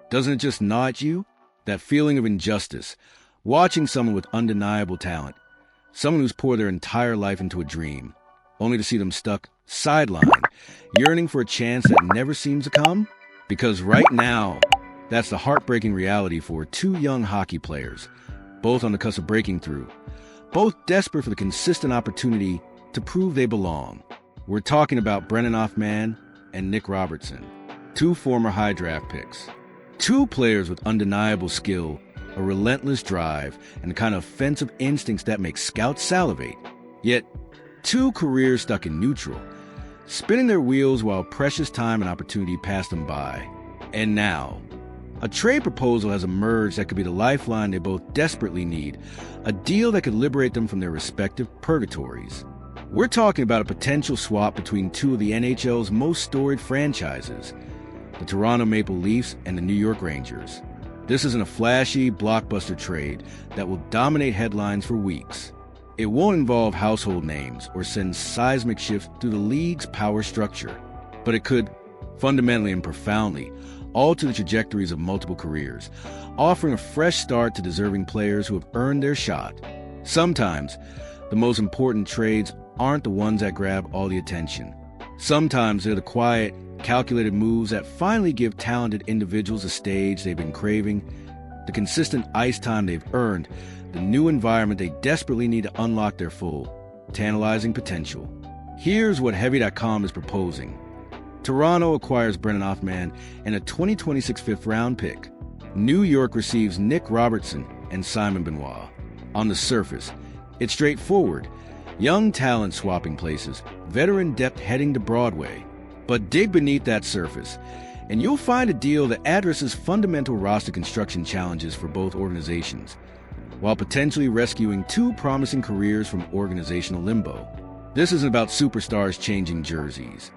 Doesn't it just gnaw at you? That feeling of injustice, watching someone with undeniable talent, someone who's poured their entire life into a dream, only to see them stuck, sidelined, yearning for a chance that never seems to come? Because right now, that's the heartbreaking reality for two young hockey players, both on the cusp of breaking through, both desperate for the consistent opportunity to prove they belong. We're talking about Brennan Othmann and Nick Robertson, two former high draft picks. Two players with undeniable skill, a relentless drive, and the kind of offensive instincts that make scouts salivate. Yet, two careers stuck in neutral, spinning their wheels while precious time and opportunity passed them by. And now, a trade proposal has emerged that could be the lifeline they both desperately need, a deal that could liberate them from their respective purgatories. We're talking about a potential swap between two of the NHL's most storied franchises, the Toronto Maple Leafs and the New York Rangers. This isn't a flashy, blockbuster trade that will dominate headlines for weeks. It won't involve household names or send seismic shifts through the league's power structure, but it could, fundamentally and profoundly, alter the trajectories of multiple careers, offering a fresh start to deserving players who have earned their shot. Sometimes, the most important trades aren't the ones that grab all the attention. Sometimes they're the quiet, calculated moves that finally give talented individuals a stage they've been craving, the consistent ice time they've earned, the new environment they desperately need to unlock their full, tantalizing potential. Here's what Heavy.com is proposing. Toronto acquires Brennan Othmann and a 2026 fifth-round pick. New York receives Nick Robertson and Simon Benoit. On the surface, it's straightforward. Young talent swapping places, veteran depth heading to Broadway. But dig beneath that surface, and you'll find a deal that addresses fundamental roster construction challenges for both organizations, while potentially rescuing two promising careers from organizational limbo. This isn't about superstars changing jerseys.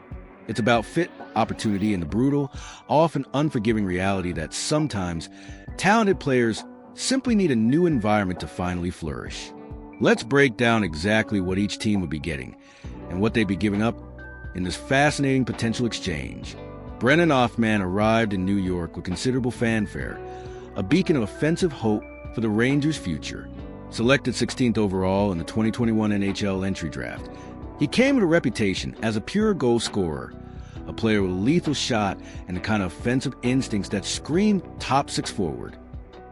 It's about fit, opportunity, and the brutal, often unforgiving reality that sometimes talented players simply need a new environment to finally flourish. Let's break down exactly what each team would be getting and what they'd be giving up in this fascinating potential exchange. Brennan Othmann arrived in New York with considerable fanfare, a beacon of offensive hope for the Rangers' future. Selected 16th overall in the 2021 NHL entry draft, he came with a reputation as a pure goal scorer, a player with a lethal shot and the kind of offensive instincts that screamed top six forward.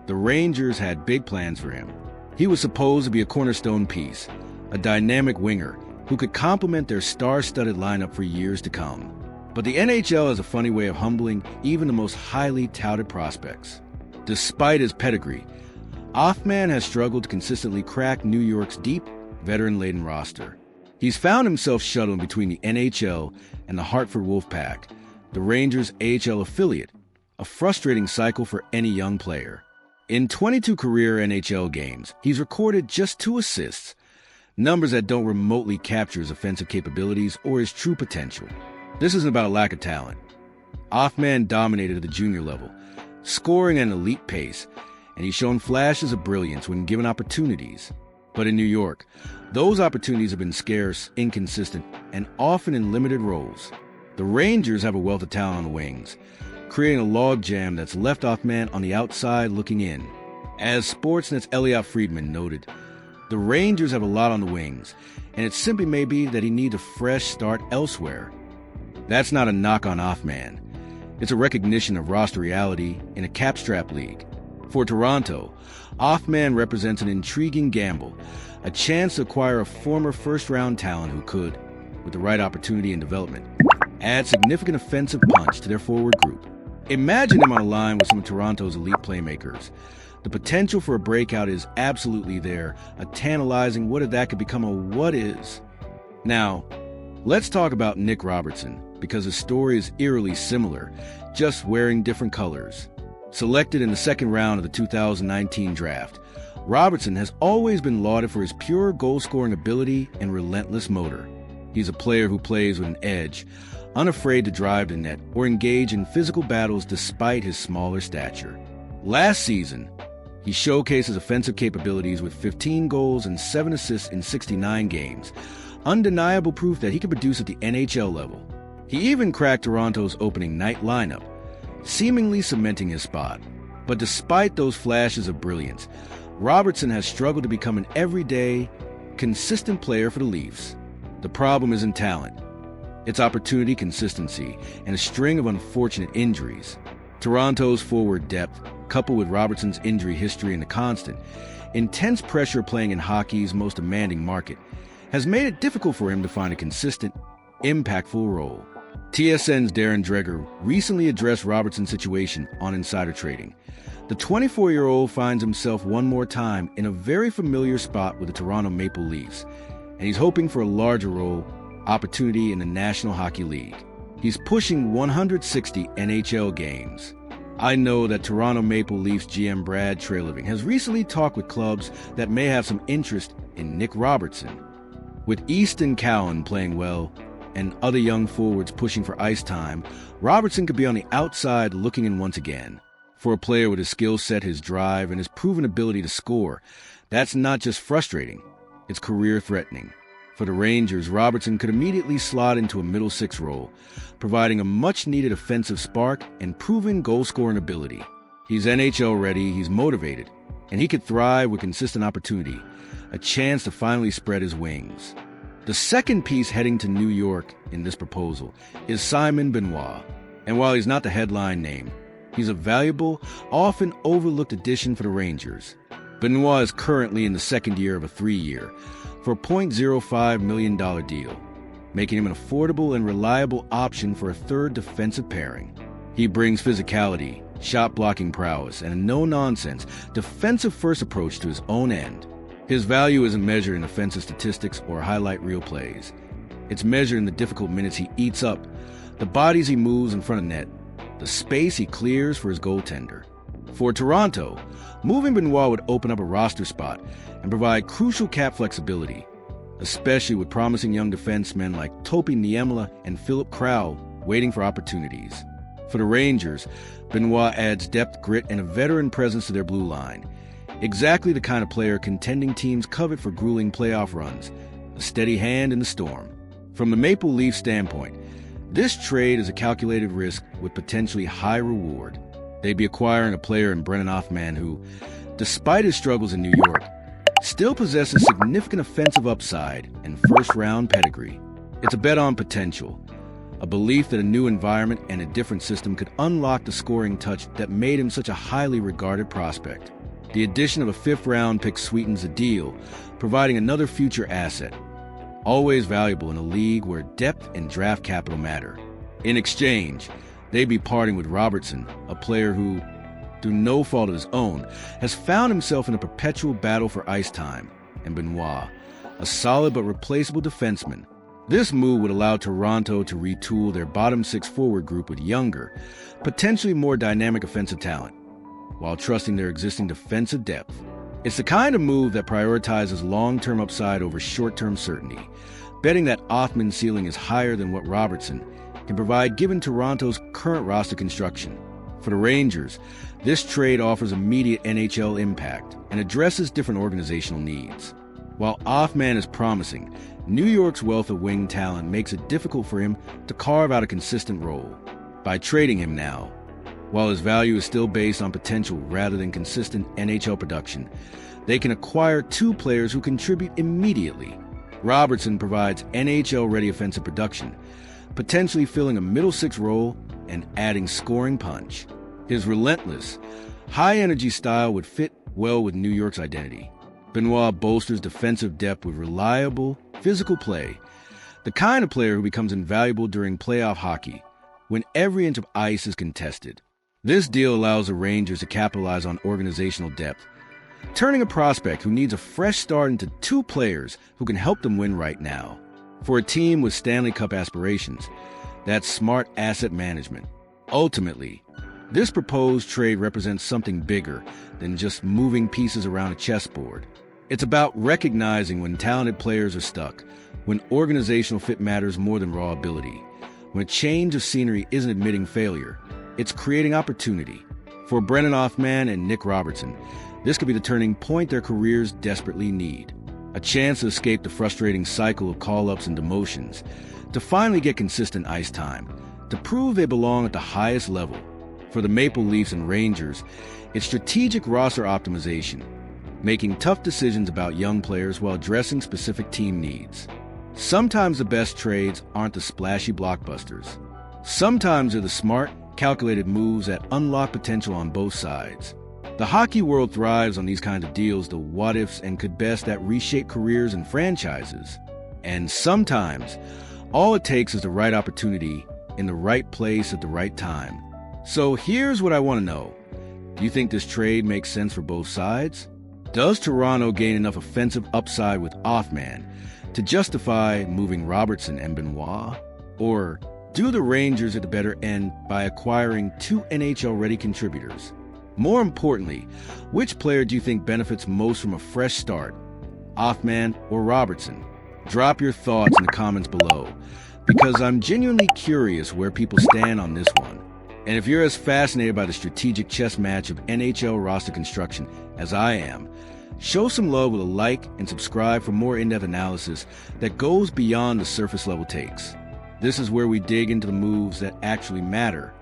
The Rangers had big plans for him. He was supposed to be a cornerstone piece, a dynamic winger who could complement their star-studded lineup for years to come. But the NHL has a funny way of humbling even the most highly touted prospects. Despite his pedigree, Othmann has struggled to consistently crack New York's deep, veteran-laden roster. He's found himself shuttling between the NHL and the Hartford Wolfpack, the Rangers' AHL affiliate, a frustrating cycle for any young player. In 22 career NHL games, he's recorded just 2 assists, numbers that don't remotely capture his offensive capabilities or his true potential. This isn't about a lack of talent. Othmann dominated at the junior level, scoring at an elite pace, and he's shown flashes of brilliance when given opportunities. But in New York, those opportunities have been scarce, inconsistent, and often in limited roles. The Rangers have a wealth of talent on the wings, creating a logjam that's left Othmann on the outside looking in. As Sportsnet's Elliot Friedman noted, the Rangers have a lot on the wings, and it simply may be that he needs a fresh start elsewhere. That's not a knock on Othmann. It's a recognition of roster reality in a capstrap league. For Toronto, Othmann represents an intriguing gamble, a chance to acquire a former first-round talent who could, with the right opportunity and development, add significant offensive punch to their forward group. Imagine him on a line with some of Toronto's elite playmakers. The potential for a breakout is absolutely there, a tantalizing what if that could become a what is. Now, let's talk about Nick Robertson, because his story is eerily similar, just wearing different colors. Selected in the second round of the 2019 draft, Robertson has always been lauded for his pure goal-scoring ability and relentless motor. He's a player who plays with an edge, unafraid to drive the net or engage in physical battles despite his smaller stature. Last season, he showcased his offensive capabilities with 15 goals and 7 assists in 69 games, undeniable proof that he could produce at the NHL level. He even cracked Toronto's opening night lineup, seemingly cementing his spot. But despite those flashes of brilliance, Robertson has struggled to become an everyday, consistent player for the Leafs. The problem isn't talent. It's opportunity, consistency, and a string of unfortunate injuries. Toronto's forward depth, coupled with Robertson's injury history and the constant, intense pressure playing in hockey's most demanding market, has made it difficult for him to find a consistent, impactful role. TSN's Darren Dreger recently addressed Robertson's situation on Insider Trading. The 24-year-old finds himself one more time in a very familiar spot with the Toronto Maple Leafs, and he's hoping for a larger role, opportunity in the National Hockey League. He's pushing 160 NHL games. I know that Toronto Maple Leafs GM Brad Treliving has recently talked with clubs that may have some interest in Nick Robertson. With Easton Cowan playing well and other young forwards pushing for ice time, Robertson could be on the outside looking in once again. For a player with his skill set, his drive, and his proven ability to score, that's not just frustrating, it's career-threatening. For the Rangers, Robertson could immediately slot into a middle six role, providing a much-needed offensive spark and proven goal-scoring ability. He's NHL-ready, he's motivated, and he could thrive with consistent opportunity, a chance to finally spread his wings. The second piece heading to New York in this proposal is Simon Benoit, and while he's not the headline name, he's a valuable, often overlooked addition for the Rangers. Benoit is currently in the second year of a 3-year, for a $0.05 million deal, making him an affordable and reliable option for a third defensive pairing. He brings physicality, shot-blocking prowess, and a no-nonsense, defensive-first approach to his own end. His value isn't measured in offensive statistics or highlight reel plays. It's measured in the difficult minutes he eats up, the bodies he moves in front of net, the space he clears for his goaltender. For Toronto, moving Benoit would open up a roster spot and provide crucial cap flexibility, especially with promising young defensemen like Topi Niemela and Philip Krau waiting for opportunities. For the Rangers, Benoit adds depth, grit, and a veteran presence to their blue line. Exactly the kind of player contending teams covet for grueling playoff runs, a steady hand in the storm. From the Maple Leaf standpoint, this trade is a calculated risk with potentially high reward. They'd be acquiring a player in Brennan Othmann who, despite his struggles in New York, still possesses significant offensive upside and first-round pedigree. It's a bet on potential, a belief that a new environment and a different system could unlock the scoring touch that made him such a highly regarded prospect. The addition of a fifth-round pick sweetens the deal, providing another future asset, always valuable in a league where depth and draft capital matter. In exchange, they'd be parting with Robertson, a player who, through no fault of his own, has found himself in a perpetual battle for ice time, and Benoit, a solid but replaceable defenseman. This move would allow Toronto to retool their bottom six forward group with younger, potentially more dynamic offensive talent, while trusting their existing defensive depth. It's the kind of move that prioritizes long-term upside over short-term certainty, betting that Othmann's ceiling is higher than what Robertson can provide given Toronto's current roster construction. For the Rangers, this trade offers immediate NHL impact and addresses different organizational needs. While Othmann is promising, New York's wealth of wing talent makes it difficult for him to carve out a consistent role. By trading him now, while his value is still based on potential rather than consistent NHL production, they can acquire two players who contribute immediately. Robertson provides NHL-ready offensive production, potentially filling a middle six role and adding scoring punch. His relentless, high-energy style would fit well with New York's identity. Benoit bolsters defensive depth with reliable, physical play, the kind of player who becomes invaluable during playoff hockey, when every inch of ice is contested. This deal allows the Rangers to capitalize on organizational depth, turning a prospect who needs a fresh start into two players who can help them win right now. For a team with Stanley Cup aspirations, that's smart asset management. Ultimately, this proposed trade represents something bigger than just moving pieces around a chessboard. It's about recognizing when talented players are stuck, when organizational fit matters more than raw ability, when a change of scenery isn't admitting failure, it's creating opportunity. For Brennan Othmann and Nick Robertson, this could be the turning point their careers desperately need. A chance to escape the frustrating cycle of call-ups and demotions, to finally get consistent ice time, to prove they belong at the highest level. For the Maple Leafs and Rangers, it's strategic roster optimization, making tough decisions about young players while addressing specific team needs. Sometimes the best trades aren't the splashy blockbusters. Sometimes they're the smart, calculated moves that unlock potential on both sides. The hockey world thrives on these kinds of deals, the what-ifs and could-bests that reshape careers and franchises. And sometimes, all it takes is the right opportunity in the right place at the right time. So here's what I want to know. Do you think this trade makes sense for both sides? Does Toronto gain enough offensive upside with Othmann to justify moving Robertson and Benoit? Or do the Rangers at the better end by acquiring 2 NHL-ready contributors? More importantly, which player do you think benefits most from a fresh start, Othmann or Robertson? Drop your thoughts in the comments below, because I'm genuinely curious where people stand on this one. And if you're as fascinated by the strategic chess match of NHL roster construction as I am, show some love with a like and subscribe for more in-depth analysis that goes beyond the surface-level takes. This is where we dig into the moves that actually matter,